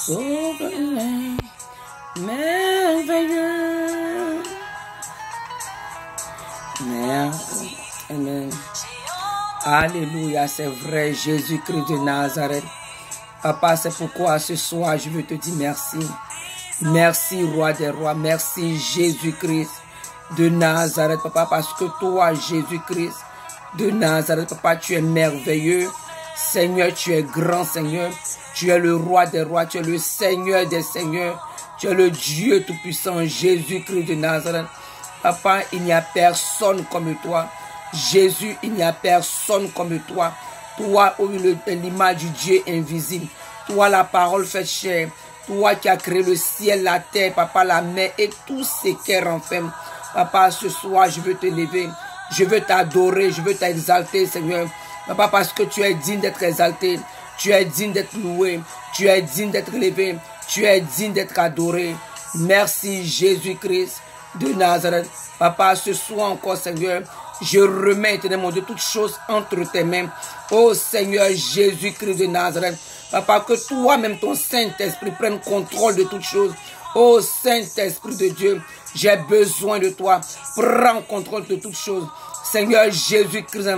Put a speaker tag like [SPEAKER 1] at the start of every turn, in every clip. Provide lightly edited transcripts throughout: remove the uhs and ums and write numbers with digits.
[SPEAKER 1] souverain, merveilleux. Merci. Amen. Alléluia, c'est vrai, Jésus-Christ de Nazareth. Papa, c'est pourquoi ce soir, je veux te dire merci. Merci, Roi des Rois. Merci, Jésus-Christ de Nazareth, Papa, parce que toi, Jésus-Christ de Nazareth, Papa, tu es merveilleux. Seigneur, tu es grand, Seigneur. Tu es le Roi des Rois. Tu es le Seigneur des Seigneurs. Tu es le Dieu Tout-Puissant, Jésus-Christ de Nazareth. Papa, il n'y a personne comme toi. Jésus, il n'y a personne comme toi. Toi, l'image du Dieu invisible. Toi, la parole faite chair. Toi qui as créé le ciel, la terre, Papa, la mer et tout ce qui renferme. Papa, ce soir, je veux te lever. Je veux t'adorer. Je veux t'exalter, Seigneur. Papa, parce que tu es digne d'être exalté. Tu es digne d'être loué. Tu es digne d'être élevé. Tu es digne d'être adoré. Merci, Jésus-Christ de Nazareth. Papa, ce soir encore, Seigneur, je remets, éternel mon Dieu, toutes choses entre tes mains. Oh Seigneur Jésus-Christ de Nazareth. Papa, que toi-même, ton Saint-Esprit, prenne contrôle de toutes choses. Oh Saint-Esprit de Dieu, j'ai besoin de toi. Prends contrôle de toutes choses. Seigneur Jésus-Christ,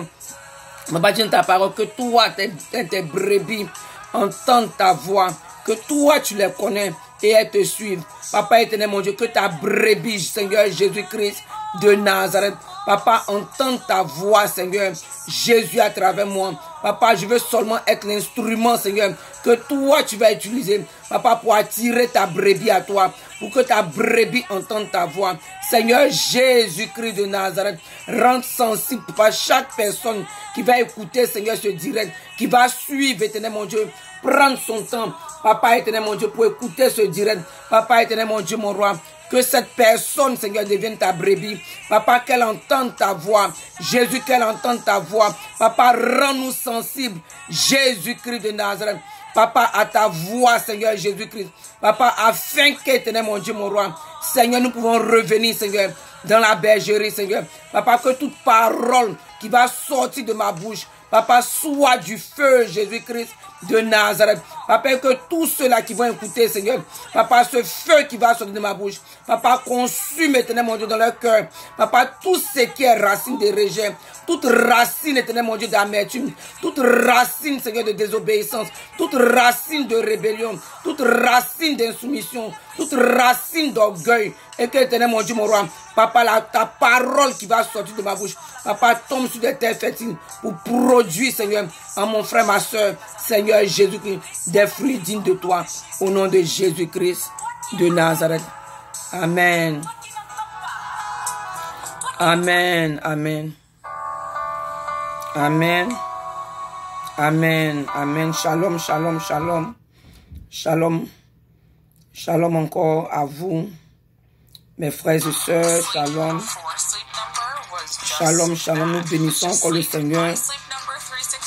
[SPEAKER 1] Papa, dis dans ta parole que toi, tes brebis, entendent ta voix. Que toi, tu les connais et elles te suivent. Papa éternel, mon Dieu, que ta brebis, Seigneur Jésus-Christ de Nazareth, Papa, entends ta voix, Seigneur Jésus, à travers moi. Papa, je veux seulement être l'instrument, Seigneur, que toi, tu vas utiliser, Papa, pour attirer ta brebis à toi, pour que ta brebis entende ta voix. Seigneur Jésus-Christ de Nazareth, rends sensible, Papa, chaque personne qui va écouter, Seigneur, ce direct, qui va suivre, éternel, mon Dieu, prendre son temps, Papa éternel, mon Dieu, pour écouter ce direct. Papa éternel, mon Dieu, mon roi, que cette personne, Seigneur, devienne ta brebis. Papa, qu'elle entende ta voix. Jésus, qu'elle entende ta voix. Papa, rends-nous sensibles. Jésus-Christ de Nazareth. Papa, à ta voix, Seigneur Jésus-Christ. Papa, afin qu'éternel, mon Dieu, mon roi, Seigneur, nous pouvons revenir, Seigneur, dans la bergerie, Seigneur. Papa, que toute parole qui va sortir de ma bouche, Papa, soit du feu, Jésus-Christ de Nazareth. Papa, que tous ceux-là qui vont écouter, Seigneur, Papa, ce feu qui va sortir de ma bouche, Papa, consume, éternel, mon Dieu, dans leur cœur. Papa, tout ce qui est racine de rejet, toute racine, éternel, mon Dieu, d'amertume, toute racine, Seigneur, de désobéissance, toute racine de rébellion, toute racine d'insoumission, toute racine d'orgueil, et que, éternel, mon Dieu, mon roi, Papa, ta parole qui va sortir de ma bouche, Papa, tombe sur des terres fertiles pour produire, Seigneur, en mon frère, ma soeur, Seigneur Jésus-Christ, des fruits dignes de toi, au nom de Jésus-Christ de Nazareth. Amen. Amen. Amen. Amen. Amen. Amen. Shalom, shalom, shalom. Shalom. Shalom encore à vous, mes frères et sœurs. Shalom. Shalom, shalom. Nous bénissons encore le Seigneur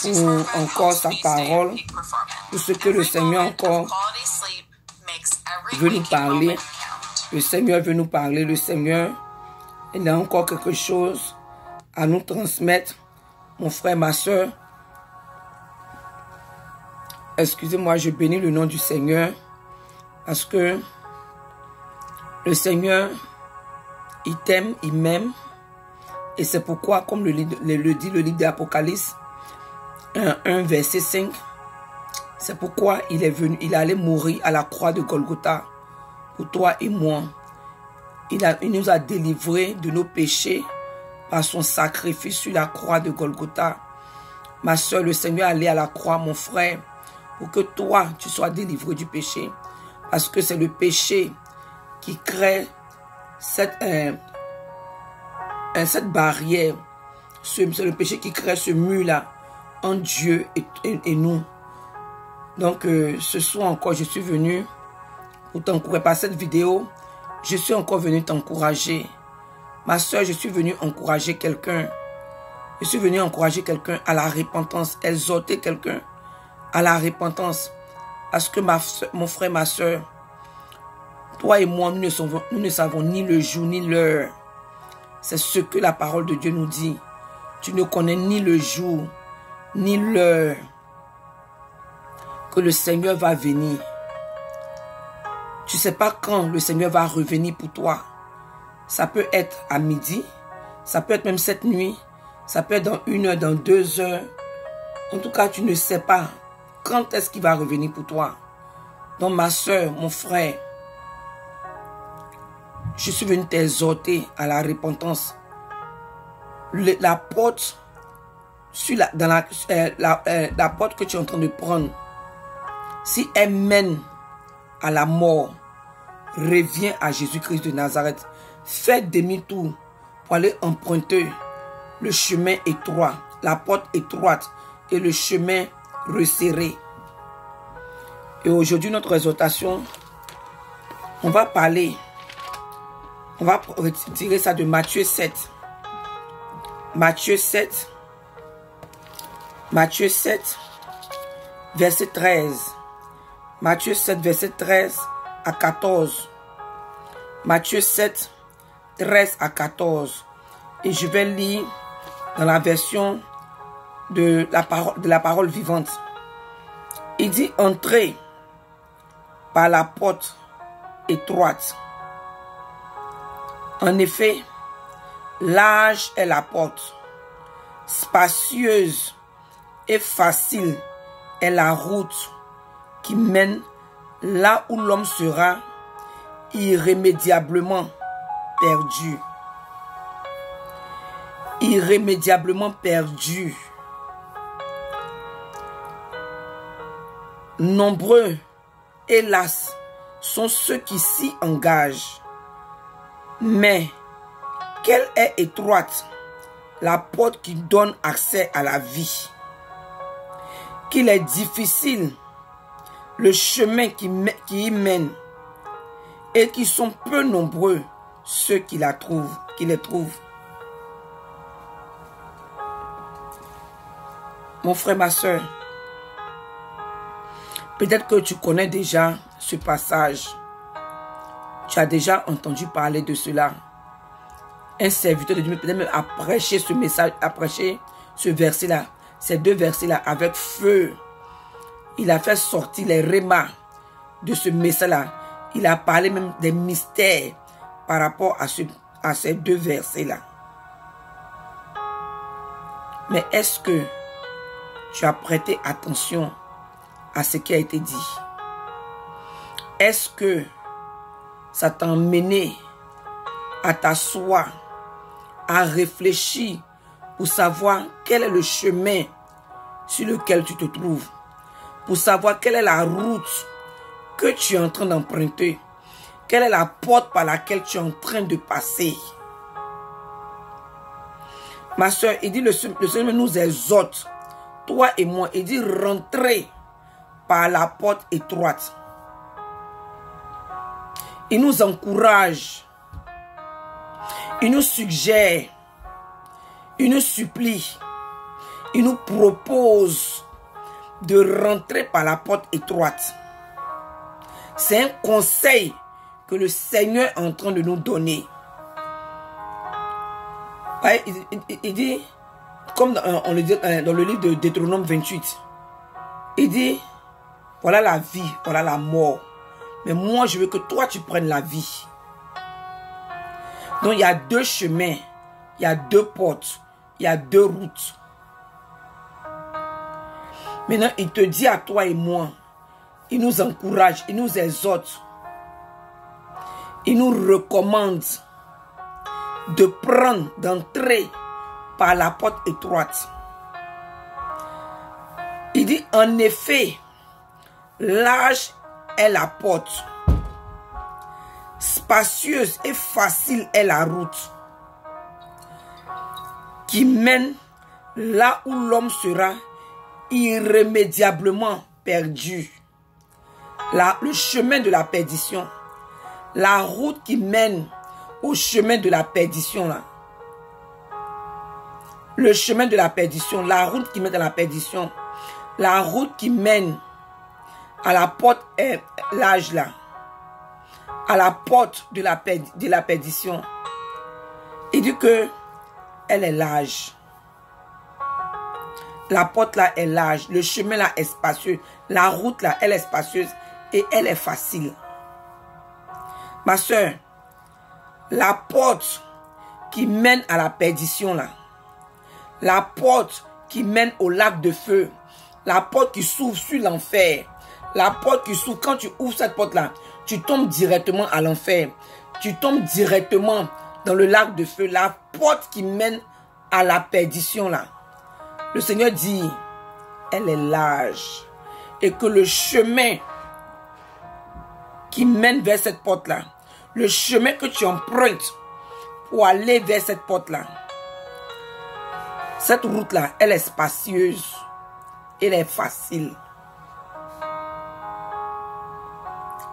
[SPEAKER 1] pour encore sa parole, pour ce que le Seigneur encore veut nous parler. Le Seigneur veut nous parler. Le Seigneur, il a encore quelque chose à nous transmettre. Mon frère, ma soeur, excusez-moi, je bénis le nom du Seigneur parce que le Seigneur, il t'aime, il m'aime. Et c'est pourquoi, comme le dit le livre de l'Apocalypse, 1 verset 5, c'est pourquoi il est venu, il allait mourir à la croix de Golgotha pour toi et moi. Il nous a délivrés de nos péchés par son sacrifice sur la croix de Golgotha. Ma soeur, le Seigneur allait à la croix, mon frère, pour que toi, tu sois délivré du péché. Parce que c'est le péché qui crée cette barrière. C'est le péché qui crée ce mur-là en Dieu et nous. Donc, ce soir encore, je suis venu pour t'encourager. Par cette vidéo, je suis encore venu t'encourager. Ma soeur, je suis venu encourager quelqu'un. Je suis venu encourager quelqu'un à la repentance, exhorter quelqu'un à la repentance. Parce que mon frère, ma soeur, toi et moi, nous ne savons ni le jour ni l'heure. C'est ce que la parole de Dieu nous dit. Tu ne connais ni le jour ni l'heure que le Seigneur va venir. Tu ne sais pas quand le Seigneur va revenir pour toi. Ça peut être à midi, ça peut être même cette nuit, ça peut être dans 1 heure, dans 2 heures. En tout cas, tu ne sais pas quand est-ce qu'il va revenir pour toi. Donc ma soeur, mon frère, je suis venu t'exhorter à la repentance. La porte, la porte que tu es en train de prendre, si elle mène à la mort, reviens à Jésus-Christ de Nazareth. Fais demi-tour pour aller emprunter le chemin étroit, la porte étroite et le chemin resserré. Et aujourd'hui, notre exhortation, on va parler, on va retirer ça de Matthieu 7. Matthieu 7, verset 13. Matthieu 7, verset 13 à 14. Matthieu 7, 13 à 14. Et je vais lire dans la version de la parole vivante. Il dit, entrez par la porte étroite. En effet, large est la porte, spacieuse et facile est la route qui mène là où l'homme sera irrémédiablement perdu. Irrémédiablement perdu. Nombreux, hélas, sont ceux qui s'y engagent. Mais quelle est étroite la porte qui donne accès à la vie. Qu'il est difficile le chemin qui y mène et qui sont peu nombreux ceux qui les trouvent. Mon frère, ma soeur, peut-être que tu connais déjà ce passage. Tu as déjà entendu parler de cela. Un serviteur de Dieu peut-être même a prêché ce message, a prêché ce verset-là, ces deux versets-là avec feu. Il a fait sortir les rémas de ce message-là. Il a parlé même des mystères par rapport à ces deux versets-là. Mais est-ce que tu as prêté attention à ce qui a été dit? Est-ce que ça t'a emmené à t'asseoir, à réfléchir pour savoir quel est le chemin sur lequel tu te trouves, pour savoir quelle est la route que tu es en train d'emprunter, quelle est la porte par laquelle tu es en train de passer? Ma soeur, il dit, le Seigneur nous exhorte, toi et moi, il dit, rentrez par la porte étroite. Il nous encourage, il nous suggère, il nous supplie, il nous propose de rentrer par la porte étroite. C'est un conseil que le Seigneur est en train de nous donner. Il dit, comme on le dit dans le livre de Deutéronome 28, il dit, voilà la vie, voilà la mort. Mais moi, je veux que toi, tu prennes la vie. Donc, il y a deux chemins, il y a deux portes, il y a deux routes. Maintenant, il te dit à toi et moi, il nous encourage, il nous exhorte, il nous recommande de prendre, d'entrer par la porte étroite. Il dit, en effet, large est la porte, spacieuse et facile est la route qui mène là où l'homme sera irrémédiablement perdu. Le chemin de la perdition, la route qui mène au chemin de la perdition là. Le chemin de la perdition, la route qui mène à la perdition, la route qui mène à la porte large là, à la porte de la perdition. Il dit que elle est large. La porte là est large, le chemin là est spacieux, la route là elle est spacieuse et elle est facile. Ma soeur, la porte qui mène à la perdition là, la porte qui mène au lac de feu, la porte qui s'ouvre sur l'enfer, la porte qui s'ouvre, quand tu ouvres cette porte là, tu tombes directement à l'enfer, tu tombes directement dans le lac de feu, la porte qui mène à la perdition là. Le Seigneur dit, elle est large et que le chemin qui mène vers cette porte là, le chemin que tu empruntes pour aller vers cette porte là, cette route là, elle est spacieuse, elle est facile.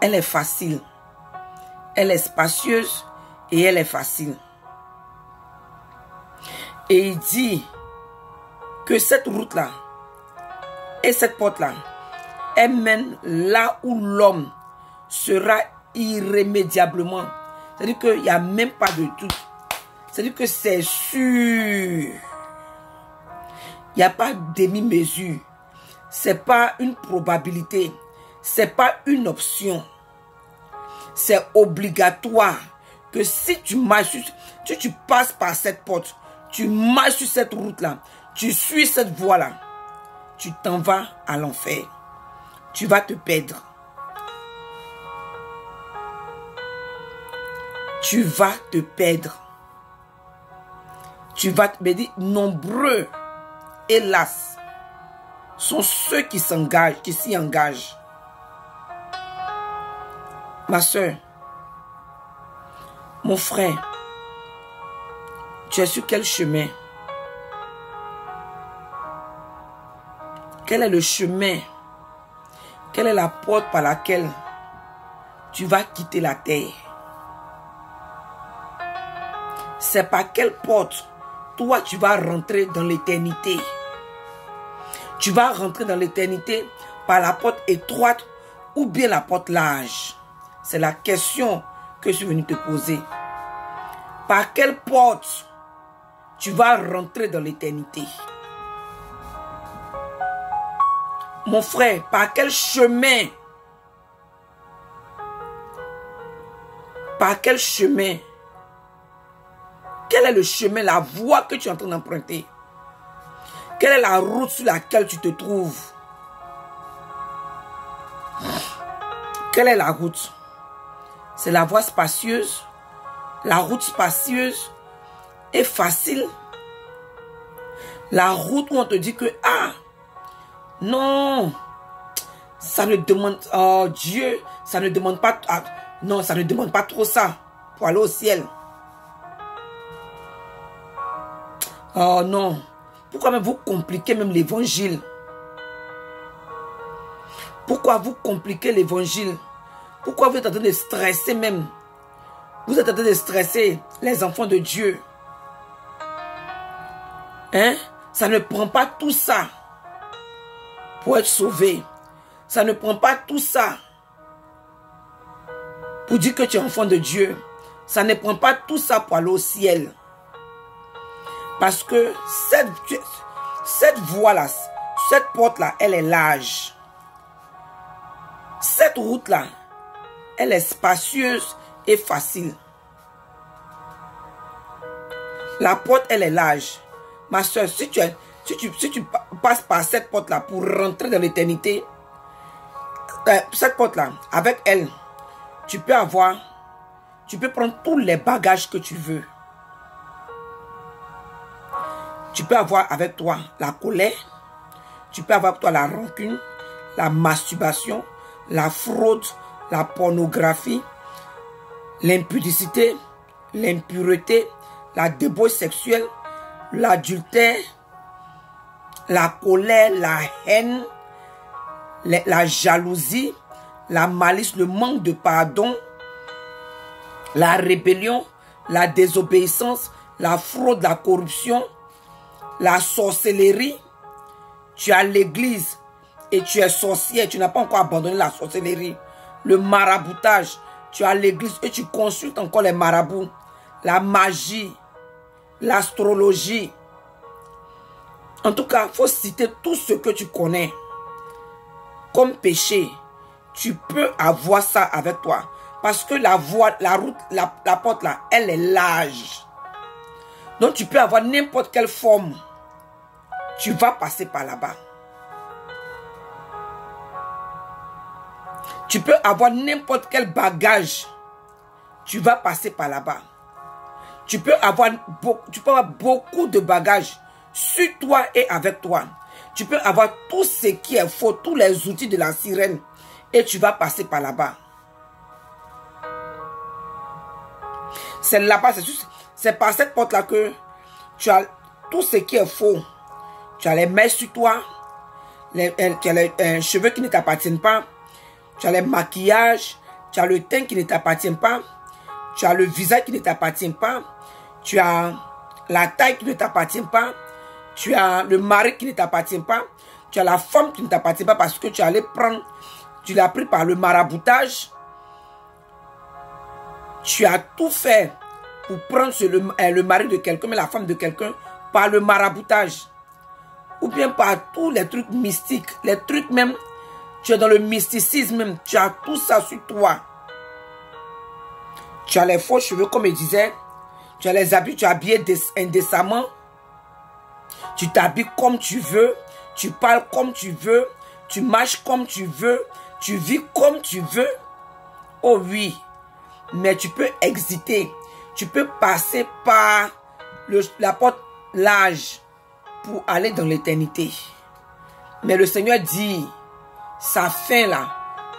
[SPEAKER 1] Elle est facile. Elle est spacieuse et elle est facile. Et il dit que cette route-là et cette porte-là, elle mène là où l'homme sera irrémédiablement. C'est-à-dire qu'il n'y a même pas de doute. C'est-à-dire que c'est sûr. Il n'y a pas de demi-mesure. Ce n'est pas une probabilité. Ce n'est pas une option. C'est obligatoire que si tu marches, si tu passes par cette porte, tu marches sur cette route-là, tu suis cette voie-là, tu t'en vas à l'enfer. Tu vas te perdre. Tu vas te perdre. Tu vas te perdre. Nombreux, hélas, sont ceux qui s'engagent, qui s'y engagent. Ma soeur, mon frère, tu es sur quel chemin? Quel est le chemin? Quelle est la porte par laquelle tu vas quitter la terre? C'est par quelle porte toi tu vas rentrer dans l'éternité? Tu vas rentrer dans l'éternité par la porte étroite ou bien la porte large? C'est la question que je suis venu te poser. Par quelle porte tu vas rentrer dans l'éternité? Mon frère, par quel chemin? Par quel chemin? Quel est le chemin, la voie que tu es en train d'emprunter? Quelle est la route sur laquelle tu te trouves? Quelle est la route? C'est la voie spacieuse. La route spacieuse est facile. La route où on te dit que, ah, non, ça ne demande, oh Dieu, ça ne demande pas, ah, non, ça ne demande pas trop ça pour aller au ciel. Oh non, pourquoi même vous compliquez même l'évangile? Pourquoi vous compliquez l'évangile? Pourquoi vous êtes en train de stresser même? Vous êtes en train de stresser les enfants de Dieu. Hein? Ça ne prend pas tout ça pour être sauvé. Ça ne prend pas tout ça pour dire que tu es enfant de Dieu. Ça ne prend pas tout ça pour aller au ciel. Parce que cette voie-là, cette porte-là, elle est large. Cette route-là, elle est spacieuse et facile. La porte, elle est large. Ma soeur, si tu passes par cette porte-là pour rentrer dans l'éternité, cette porte-là, avec elle, tu peux prendre tous les bagages que tu veux. Tu peux avoir avec toi la colère, tu peux avoir avec toi la rancune, la masturbation, la fraude, la pornographie, l'impudicité, l'impureté, la débauche sexuelle, l'adultère, la colère, la haine, la jalousie, la malice, le manque de pardon, la rébellion, la désobéissance, la fraude, la corruption, la sorcellerie. Tu as l'église et tu es sorcière, tu n'as pas encore abandonné la sorcellerie. Le maraboutage, tu as l'église et tu consultes encore les marabouts. La magie, l'astrologie. En tout cas, il faut citer tout ce que tu connais comme péché tu peux avoir ça avec toi. Parce que la voie, la route, la porte là, elle est large. Donc tu peux avoir n'importe quelle forme. Tu vas passer par là-bas. Tu peux avoir n'importe quel bagage. Tu vas passer par là-bas. Tu peux avoir beaucoup de bagages sur toi et avec toi. Tu peux avoir tout ce qui est faux, tous les outils de la sirène. Et tu vas passer par là-bas. C'est là-bas, c'est par cette porte-là que tu as tout ce qui est faux. Tu as les mains sur toi, tu as les cheveux qui ne t'appartiennent pas, tu as les maquillages, tu as le teint qui ne t'appartient pas, tu as le visage qui ne t'appartient pas, tu as la taille qui ne t'appartient pas, tu as le mari qui ne t'appartient pas, tu as la femme qui ne t'appartient pas parce que tu l'as pris par le maraboutage. Tu as tout fait pour prendre le mari de quelqu'un, mais la femme de quelqu'un, par le maraboutage. Ou bien par tous les trucs mystiques, les trucs même, tu es dans le mysticisme même, tu as tout ça sur toi. Tu as les faux cheveux, comme je disais, tu as les habits, tu es habillé indécemment, tu t'habilles comme tu veux, tu parles comme tu veux, tu marches comme tu veux, tu vis comme tu veux. Oh oui, mais tu peux exiter, tu peux passer par la porte large pour aller dans l'éternité. Mais le Seigneur dit, sa fin là,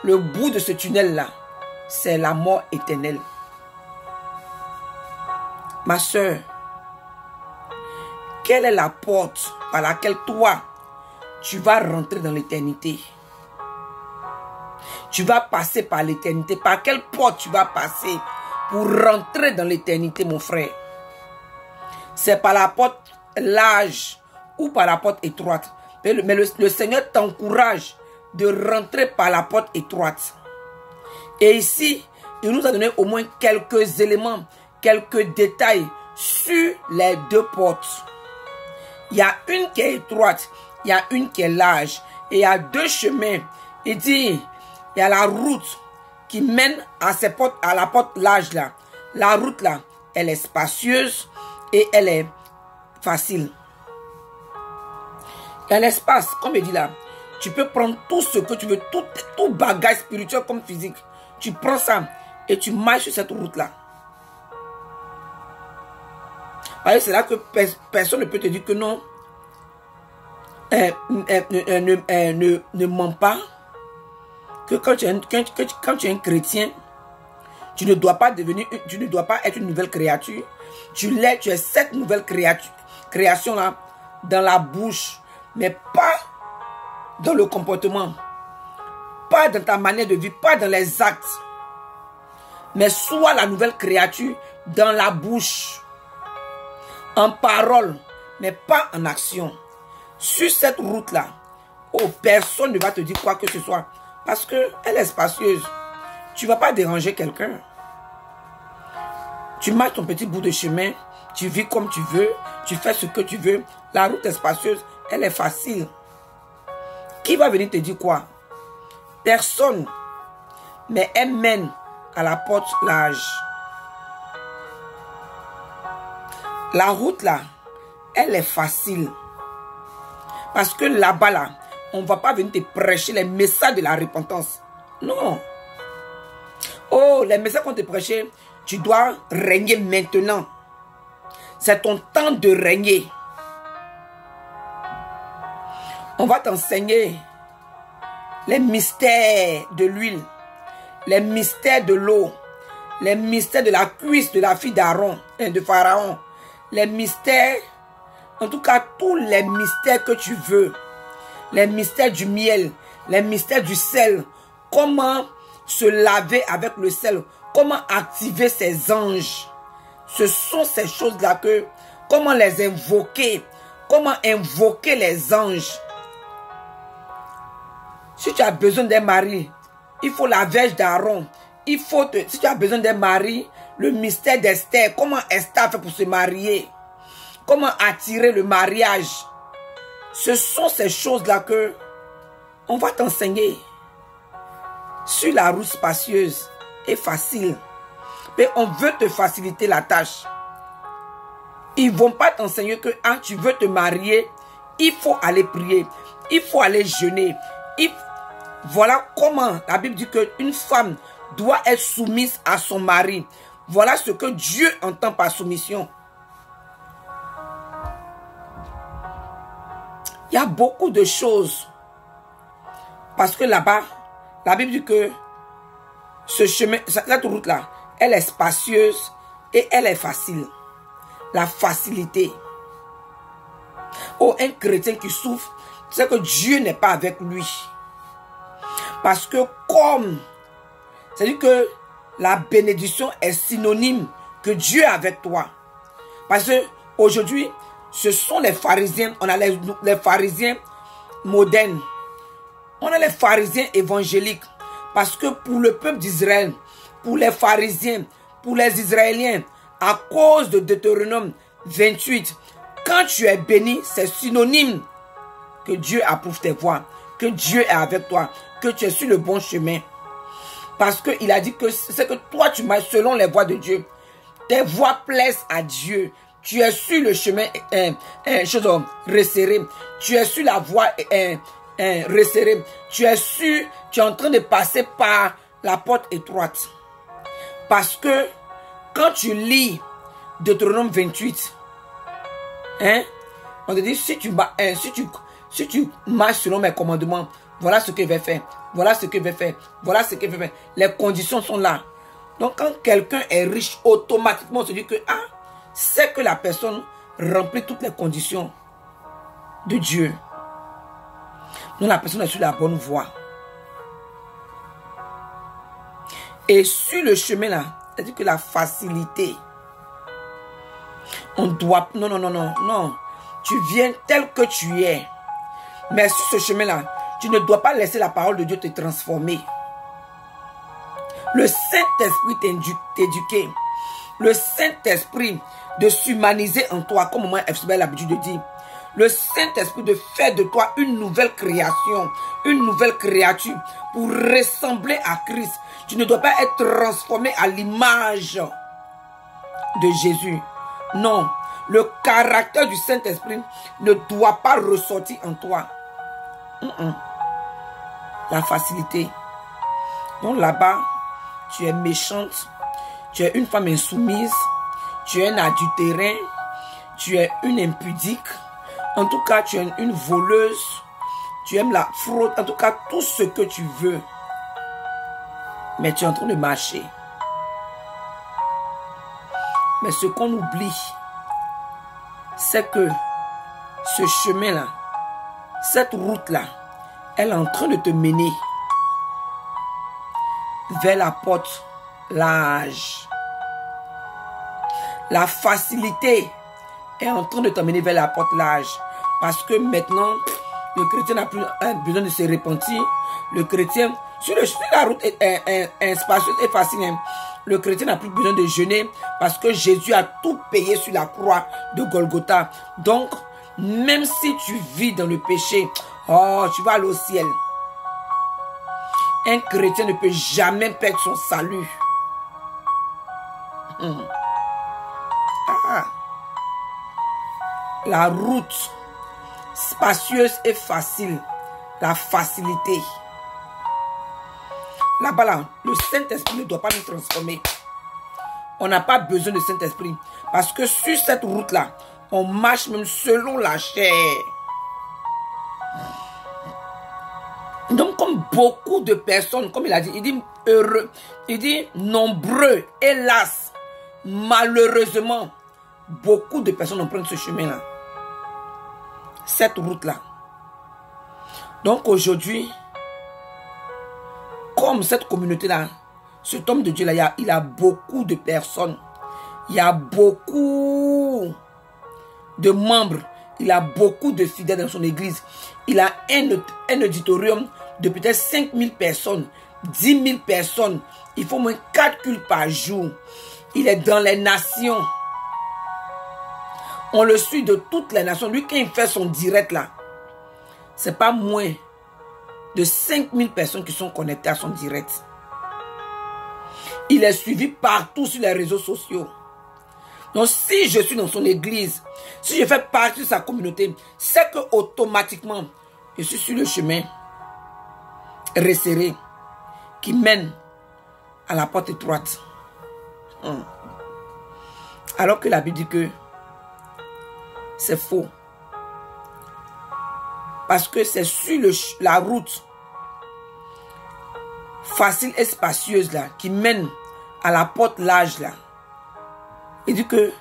[SPEAKER 1] le bout de ce tunnel là, c'est la mort éternelle. Ma soeur, quelle est la porte par laquelle toi, tu vas rentrer dans l'éternité? Tu vas passer par l'éternité. Par quelle porte tu vas passer pour rentrer dans l'éternité, mon frère? C'est par la porte large ou par la porte étroite. Mais le Seigneur t'encourage de rentrer par la porte étroite. Et ici, il nous a donné au moins quelques éléments, quelques détails sur les deux portes. Il y a une qui est étroite, il y a une qui est large. Et il y a deux chemins. Il dit, il y a la route qui mène à la porte large là. La route là, elle est spacieuse et elle est facile. Il y a l'espace, comme il dit là. Tu peux prendre tout ce que tu veux, tout bagage spirituel comme physique. Tu prends ça et tu marches sur cette route-là. C'est là que personne ne peut te dire que non. Ne mens pas. Que quand tu es un chrétien, tu ne dois pas être une nouvelle créature. Tu es cette nouvelle création-là dans la bouche, mais pas dans le comportement, pas dans ta manière de vivre, pas dans les actes, mais sois la nouvelle créature dans la bouche, en parole, mais pas en action. Sur cette route-là, oh, personne ne va te dire quoi que ce soit, parce qu'elle est spacieuse. Tu ne vas pas déranger quelqu'un. Tu marches ton petit bout de chemin, tu vis comme tu veux, tu fais ce que tu veux. La route est spacieuse, elle est facile. Qui va venir te dire quoi? Personne. Mais elle mène à la porte large. La route là, elle est facile. Parce que là-bas là, on ne va pas venir te prêcher les messages de la repentance. Non. Oh, les messages qu'on te prêchait, tu dois régner maintenant. C'est ton temps de régner. On va t'enseigner les mystères de l'huile, les mystères de l'eau, les mystères de la cuisse de la fille d'Aaron, de Pharaon, les mystères, en tout cas tous les mystères que tu veux, les mystères du miel, les mystères du sel, comment se laver avec le sel, comment activer ces anges. Ce sont ces choses-là que, comment les invoquer, comment invoquer les anges. Si tu as besoin d'un mari, il faut la verge d'Aaron. Si tu as besoin d'un mari, le mystère d'Esther. Comment Esther fait pour se marier? Comment attirer le mariage? Ce sont ces choses-là que on va t'enseigner. sur la route spacieuse et facile. Mais on veut te faciliter la tâche. Ils ne vont pas t'enseigner que tu veux te marier, il faut aller prier, il faut aller jeûner. Voilà comment la Bible dit qu'une femme doit être soumise à son mari. Voilà ce que Dieu entend par soumission. Il y a beaucoup de choses. Parce que là-bas, la Bible dit que ce chemin, cette route-là, elle est spacieuse et elle est facile. La facilité. Oh, un chrétien qui souffre, c'est que Dieu n'est pas avec lui. Parce que comme, c'est-à-dire que la bénédiction est synonyme que Dieu est avec toi. Parce que aujourd'hui, ce sont les pharisiens, on a les pharisiens modernes. On a les pharisiens évangéliques. Parce que pour le peuple d'Israël, pour les pharisiens, pour les Israéliens, à cause de Deutéronome 28, quand tu es béni, c'est synonyme que Dieu approuve tes voies, que Dieu est avec toi, que tu es sur le bon chemin. Parce qu'il a dit que c'est que toi, tu marches selon les voies de Dieu. Tes voies plaisent à Dieu. Tu es sur le chemin resserré. Tu es sur la voie resserrée. Tu es en train de passer par la porte étroite. Parce que quand tu lis Deutéronome 28, on te dit, si tu marches selon mes commandements, voilà ce que je vais faire. Voilà ce que je vais faire. Voilà ce que je vais faire. Les conditions sont là. Donc, quand quelqu'un est riche, automatiquement, on se dit que, c'est que la personne remplit toutes les conditions de Dieu. Donc, la personne est sur la bonne voie. Et sur le chemin là, c'est-à-dire que la facilité, on doit, non. Tu viens tel que tu es. Mais sur ce chemin-là, tu ne dois pas laisser la parole de Dieu te transformer. Le Saint-Esprit t'éduquer. Le Saint-Esprit de s'humaniser en toi, comme moi, FCB a l'habitude de dire. Le Saint-Esprit de faire de toi une nouvelle création, une nouvelle créature pour ressembler à Christ. Tu ne dois pas être transformé à l'image de Jésus. Non, le caractère du Saint-Esprit ne doit pas ressortir en toi. La facilité. Donc là-bas, tu es méchante, tu es une femme insoumise, tu es un adultérin, tu es une impudique, en tout cas tu es une voleuse, tu aimes la fraude, en tout cas tout ce que tu veux. Mais tu es en train de marcher. Mais ce qu'on oublie, c'est que ce chemin-là, cette route-là, elle est en train de te mener vers la porte large. La facilité est en train de t'amener vers la porte large. Parce que maintenant, le chrétien n'a plus besoin de se repentir. Le chrétien, sur la route spacieuse et facile, le chrétien n'a plus besoin de jeûner parce que Jésus a tout payé sur la croix de Golgotha. Donc, même si tu vis dans le péché, tu vas aller au ciel. Un chrétien ne peut jamais perdre son salut. La route spacieuse et facile. La facilité. Là-bas, là, le Saint-Esprit ne doit pas nous transformer. On n'a pas besoin de Saint-Esprit. Parce que sur cette route-là, on marche même selon la chair. Donc, comme beaucoup de personnes, comme il a dit, il dit heureux, il dit nombreux, hélas, malheureusement, beaucoup de personnes empruntent ce chemin-là. Cette route-là. Donc, aujourd'hui, comme cette communauté-là, cet homme de Dieu-là, il a beaucoup de personnes. Il y a beaucoup de membres. Il a beaucoup de fidèles dans son église. Il a un auditorium de peut-être 5000 personnes, 10 000 personnes. Il faut au moins 4 cultes par jour. Il est dans les nations. On le suit de toutes les nations. Lui, quand il fait son direct là, c'est pas moins de 5000 personnes qui sont connectées à son direct. Il est suivi partout sur les réseaux sociaux. Donc si je suis dans son église, si je fais partie de sa communauté, c'est que automatiquement, je suis sur le chemin resserré qui mène à la porte étroite. Alors que la Bible dit que c'est faux. Parce que c'est sur la route facile et spacieuse là, qui mène à la porte large là. Il dit que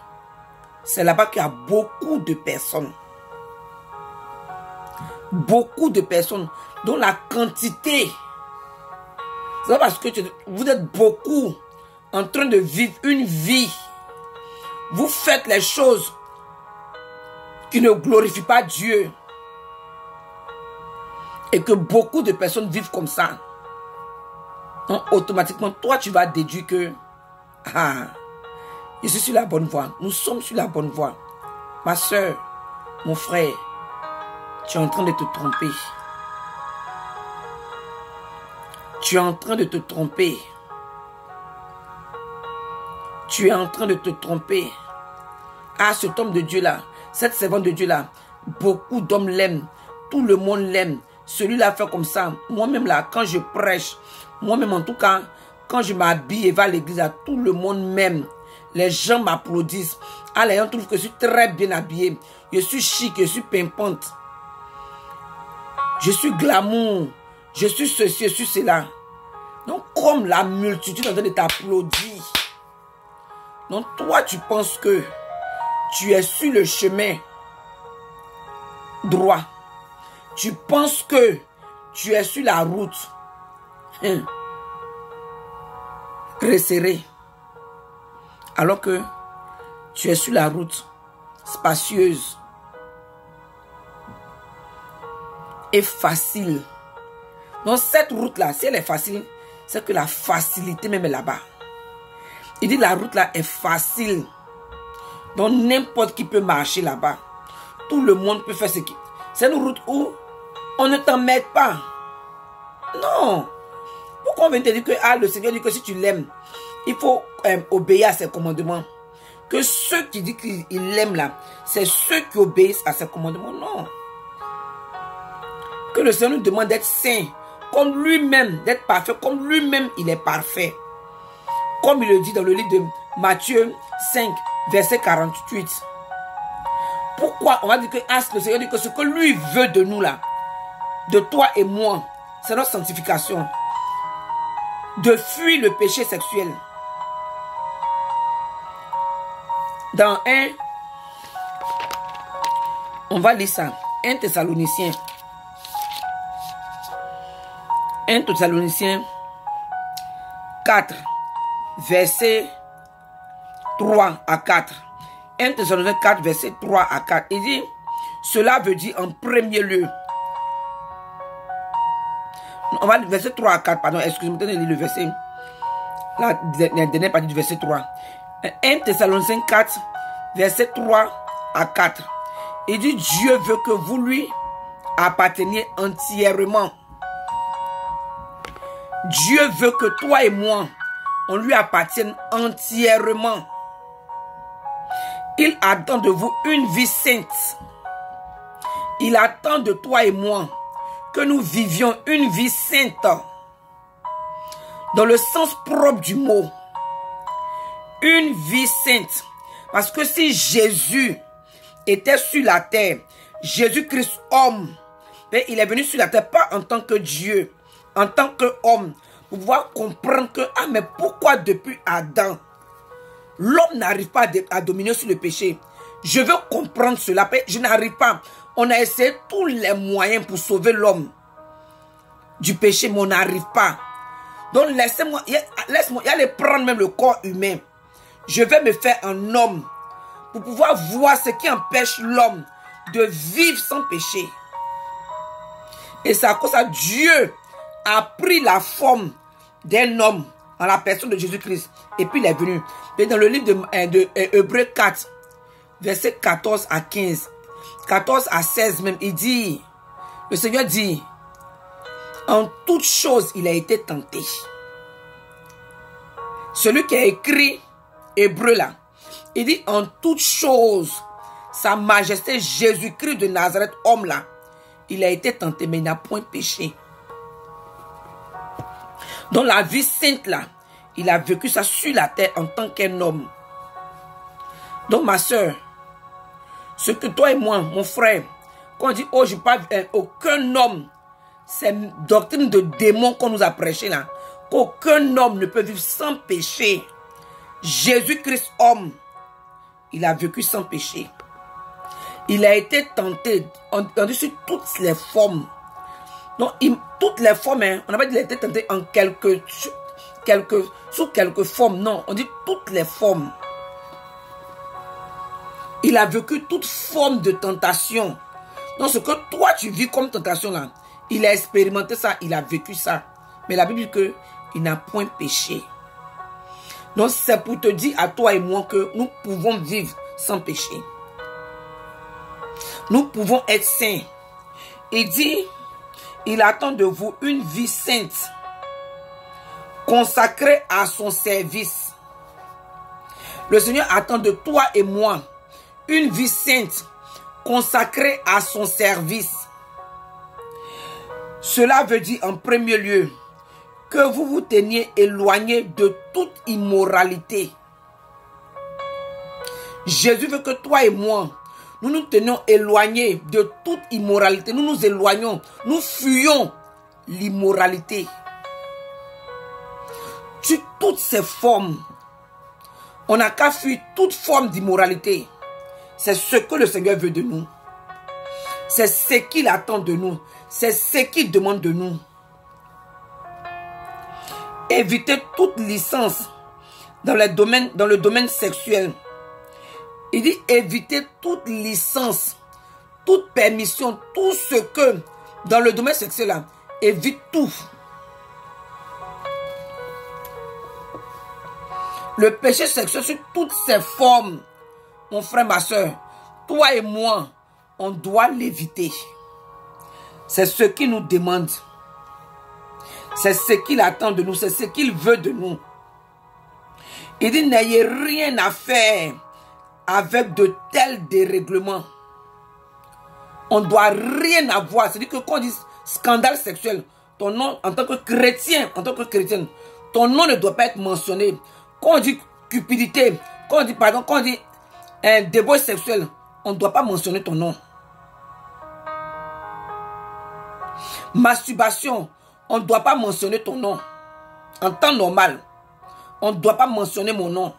[SPEAKER 1] c'est là-bas qu'il y a beaucoup de personnes. Beaucoup de personnes dont la quantité. C'est pas parce que vous êtes beaucoup en train de vivre une vie. Vous faites les choses qui ne glorifient pas Dieu. Et que beaucoup de personnes vivent comme ça. Donc, automatiquement, toi, tu vas déduire que je suis sur la bonne voie. Nous sommes sur la bonne voie. Ma soeur, mon frère, tu es en train de te tromper. Tu es en train de te tromper. Tu es en train de te tromper. Ah, cet homme de Dieu-là, cette servante de Dieu-là, beaucoup d'hommes l'aiment. Tout le monde l'aime. Celui-là fait comme ça. Moi-même là, quand je prêche, moi-même en tout cas, quand je m'habille et vais à l'église, tout le monde m'aime. Les gens m'applaudissent. Ah, les gens trouvent que je suis très bien habillé. Je suis chic, je suis pimpante. Je suis glamour. Je suis ceci, je suis cela. Donc, comme la multitude est en train de t'applaudir. Donc, toi, tu penses que tu es sur le chemin droit. Tu penses que tu es sur la route resserrée. Alors que tu es sur la route spacieuse et facile. Donc cette route-là, si elle est facile, c'est que la facilité même est là-bas. Il dit la route là est facile. Donc n'importe qui peut marcher là-bas. Tout le monde peut faire ce qui... C'est une route où on ne t'emmerde pas. Non. Pourquoi on vient te dire que le Seigneur dit que si tu l'aimes, il faut obéir à ses commandements. Que ceux qui disent qu'ils l'aiment là, c'est ceux qui obéissent à ses commandements. Non. Que le Seigneur nous demande d'être saint, comme lui-même, d'être parfait, comme lui-même il est parfait. Comme il le dit dans le livre de Matthieu 5, verset 48. Pourquoi on va dire que le Seigneur dit que ce que lui veut de nous là, de toi et moi, c'est notre sanctification. De fuir le péché sexuel. Dans on va lire ça. 1 Thessaloniciens. 1 Thessaloniciens 4, verset 3 à 4. 1 Thessaloniciens 4, verset 3 à 4. Il dit, cela veut dire en premier lieu. On va verset 3 à 4, pardon, excusez-moi, je vais lire le verset. La dernière partie du verset 3. 1 Thessaloniciens 4, verset 3 à 4. Il dit, Dieu veut que vous lui apparteniez entièrement. Dieu veut que toi et moi, on lui appartienne entièrement. Il attend de vous une vie sainte. Il attend de toi et moi que nous vivions une vie sainte. Dans le sens propre du mot. Une vie sainte. Parce que si Jésus était sur la terre, Jésus-Christ homme, il est venu sur la terre pas en tant que Dieu, en tant qu'homme, pour pouvoir comprendre que, mais pourquoi depuis Adam, l'homme n'arrive pas à dominer sur le péché. Je veux comprendre cela, je n'arrive pas. On a essayé tous les moyens pour sauver l'homme du péché, mais on n'arrive pas. Donc laissez-moi, laisse-moi aller prendre même le corps humain. Je vais me faire un homme pour pouvoir voir ce qui empêche l'homme de vivre sans péché. Et c'est à cause de ça, Dieu a pris la forme d'un homme en la personne de Jésus-Christ. Et puis il est venu. Et dans le livre de Hébreux 4, verset 14 à 15, 14 à 16 même, il dit, le Seigneur dit, En toute chose, il a été tenté. Celui qui a écrit Hébreu là, il dit en toute chose, sa majesté Jésus-Christ de Nazareth, homme là, il a été tenté, mais il n'a point péché. Dans la vie sainte là, il a vécu ça sur la terre en tant qu'un homme. Donc ma soeur, ce que toi et moi, mon frère, quand on dit oh je parle aucun homme, c'est une doctrine de démon qu'on nous a prêché là, qu'aucun homme ne peut vivre sans péché. Jésus-Christ homme, il a vécu sans péché. Il a été tenté, on dit sur toutes les formes. Donc, toutes les formes, hein, on n'a pas dit qu'il a été tenté en sous quelques formes. Non, on dit toutes les formes. Il a vécu toute forme de tentation. Donc, ce que toi, tu vis comme tentation là, il a expérimenté ça, il a vécu ça. Mais la Bible dit qu'il n'a point péché. Donc, c'est pour te dire à toi et moi que nous pouvons vivre sans péché. Nous pouvons être saints. Il dit, il attend de vous une vie sainte, consacrée à son service. Le Seigneur attend de toi et moi une vie sainte, consacrée à son service. Cela veut dire en premier lieu que vous vous teniez éloigné de toute immoralité. Jésus veut que toi et moi, nous nous tenions éloignés de toute immoralité. Nous nous éloignons, nous fuyons l'immoralité. Toutes ces formes, on n'a qu'à fuir toute forme d'immoralité. C'est ce que le Seigneur veut de nous. C'est ce qu'il attend de nous. C'est ce qu'il demande de nous. Évitez toute licence dans le domaine sexuel. Il dit éviter toute licence, toute permission, tout ce que dans le domaine sexuel là, évite tout. Le péché sexuel sur toutes ses formes, mon frère, ma soeur, toi et moi, on doit l'éviter. C'est ce qu'il nous demande. C'est ce qu'il attend de nous, c'est ce qu'il veut de nous. Il dit n'ayez rien à faire avec de tels dérèglements. On ne doit rien avoir. C'est-à-dire que quand on dit scandale sexuel, ton nom en tant que chrétien, ton nom ne doit pas être mentionné. Quand on dit cupidité, quand on dit débauche sexuel, on ne doit pas mentionner ton nom. Masturbation, on ne doit pas mentionner ton nom. En temps normal, on ne doit pas mentionner mon nom.